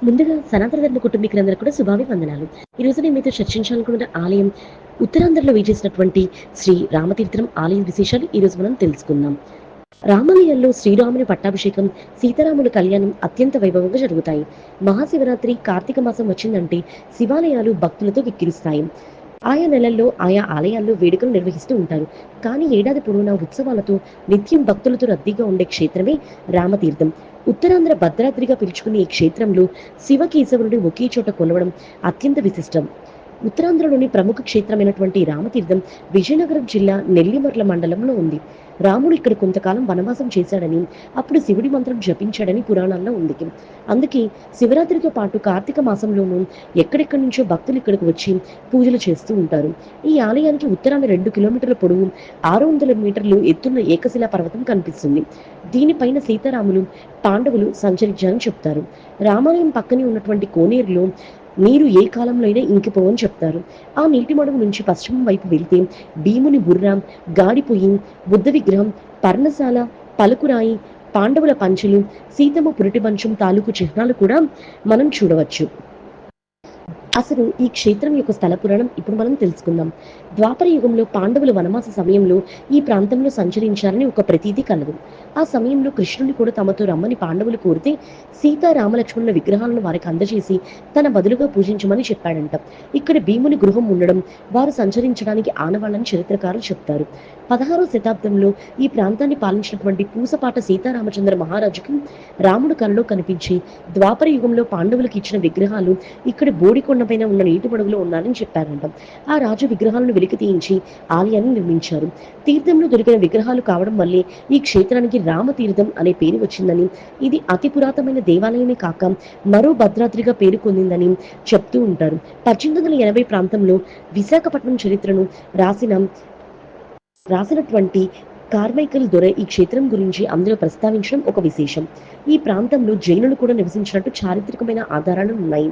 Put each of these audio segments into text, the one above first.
ముందుగా సనాతన ధర్మ కుటుంబీకులందరూ కూడా శుభాభివందనాలు. ఈ రోజు నేను మీతో చర్చించాలనుకున్న ఆలయం ఉత్తరాంధ్రలో వేచేసినటువంటి శ్రీ రామతీర్థం ఆలయం విశేషాలు ఈ రోజు మనం తెలుసుకుందాం. రామాలయంలో శ్రీరాముని పట్టాభిషేకం, సీతారాముల కళ్యాణం అత్యంత వైభవంగా జరుగుతాయి. మహాశివరాత్రి, కార్తీక మాసం వచ్చిందంటే శివాలయాలు భక్తులతో కిక్కిరిస్తాయి. ఆయా నెలల్లో ఆయా ఆలయాల్లో వేడుకలు నిర్వహిస్తూ ఉంటారు. కానీ ఏడాది పొడవునా ఉత్సవాలతో నిత్యం భక్తులతో రద్దీగా ఉండే క్షేత్రమే రామతీర్థం. ఉత్తరాంధ్ర భద్రాద్రిగా పిలుచుకునే ఈ క్షేత్రంలో శివకేశవుడిని ఒకే చోట కొలవడం అత్యంత విశిష్టం. ఉత్తరాంధ్రలోని ప్రముఖ క్షేత్రమైనటువంటి రామతీర్థం విజయనగరం జిల్లా నెల్లిమర్ల మండలంలో ఉంది. రాముడు ఇక్కడ కొంతకాలం వనవాసం చేశాడని, అప్పుడు శివుడి మంత్రం జపించాడని పురాణాల్లో ఉంది. అందుకే శివరాత్రితో పాటు కార్తీక మాసంలోనూ ఎక్కడెక్కడి నుంచో భక్తులు ఇక్కడికి వచ్చి పూజలు చేస్తూ ఉంటారు. ఈ ఆలయానికి ఉత్తరాన 2 కిలోమీటర్ల పొడవు, 600 మీటర్లు ఎత్తున్న ఏకశిలా పర్వతం కనిపిస్తుంది. దీనిపైన సీతారాములు, పాండవులు సంచరించారని చెప్తారు. రామాలయం పక్కనే ఉన్నటువంటి కోనేరులో నీరు ఏ కాలంలో అయినా ఇంకిపోవని చెప్తారు. ఆ నీటి మడుగు నుంచి పశ్చిమం వైపు వెళ్తే భీముని గుర్రం, గాడిపొయ్యి, బుద్ధ విగ్రహం, పర్ణశాల, పలుకురాయి, పాండవుల పంచులు, సీతమ్మ పురిటి మంచం తాలూకు చిహ్నాలు కూడా మనం చూడవచ్చు. అసలు ఈ క్షేత్రం యొక్క స్థల పురాణం ఇప్పుడు మనం తెలుసుకుందాం. ద్వాపర యుగంలో పాండవుల వనవాస సమయంలో ఈ ప్రాంతంలో సంచరించారని ఒక ప్రతీతి కలదు. ఆ సమయంలో కృష్ణుని కూడా తమతో రమ్మని పాండవులు కోరితే సీతారామలక్ష్మణుల విగ్రహాలను వారికి అందజేసి తన బదులుగా పూజించమని చెప్పాడంట. ఇక్కడ భీముని గృహం ఉండడం వారు సంచరించడానికి ఆనవాళ్ళని చరిత్రకారులు చెప్తారు. 16వ శతాబ్దంలో ఈ ప్రాంతాన్ని పాలించినటువంటి పూసపాట సీతారామచంద్ర మహారాజుకి రాముడు కలలో కనిపించి ద్వాపర యుగంలో పాండవులకు ఇచ్చిన విగ్రహాలు ఇక్కడ బోడికొండపైన ఉన్న నీటి మడుగులో ఉన్నారని చెప్పారంట. ఆ రాజు విగ్రహాలను వెలికి తీయించి ఆలయాన్ని నిర్మించారు. తీర్థంలో దొరికిన విగ్రహాలు కావడం వల్లే ఈ క్షేత్రానికి రామతీర్థం అనే పేరు వచ్చిందని, ఇది అతి పురాతనమైన దేవాలయమే కాక మరో భద్రాద్రిగా పేరు పొందిందని చెప్తూ ఉంటారు. 1880 ప్రాంతంలో విశాఖపట్నం చరిత్రను రాసినటువంటి కార్మైకల్ దొర ఈ క్షేత్రం గురించి అందులో ప్రస్తావించడం ఒక విశేషం. ఈ ప్రాంతంలో జైనులు కూడా నివసించినట్టు చారిత్రకమైన ఆధారాలు ఉన్నాయి.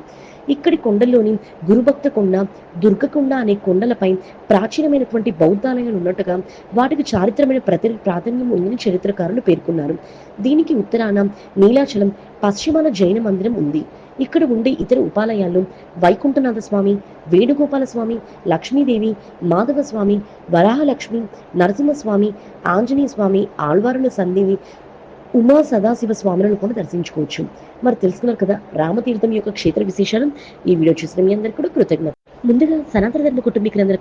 ఇక్కడి కొండల్లోని గురుభక్త కొండ, దుర్గకొండ అనే కొండలపై ప్రాచీనమైనటువంటి బౌద్ధాలయాలు ఉన్నట్టుగా వాటికి చారిత్రమైన ప్రాధాన్యం ఉందని చరిత్రకారులు పేర్కొన్నారు. దీనికి ఉత్తరాన నీలాచలం, పశ్చిమాన జైన మందిరం ఉంది. ఇక్కడ ఉండే ఇతర ఉపాలయాలు వైకుంఠనాథ స్వామి, వేణుగోపాల స్వామి, లక్ష్మీదేవి, మాధవ స్వామి, వరాహలక్ష్మి, నరసింహస్వామి, ఆంజనేయ స్వామి, ఆళ్వారుల సన్నిధి, ఉమా సదాశివ స్వాములను కూడా దర్శించుకోవచ్చు. మరి తెలుసుకున్నారు కదా రామతీర్థం యొక్క క్షేత్ర విశేషాలు. ఈ వీడియో చూసిన మీ అందరికీ కూడా కృతజ్ఞత. ముందుగా సనాతన ధర్మ కుటుంబీకులందరూ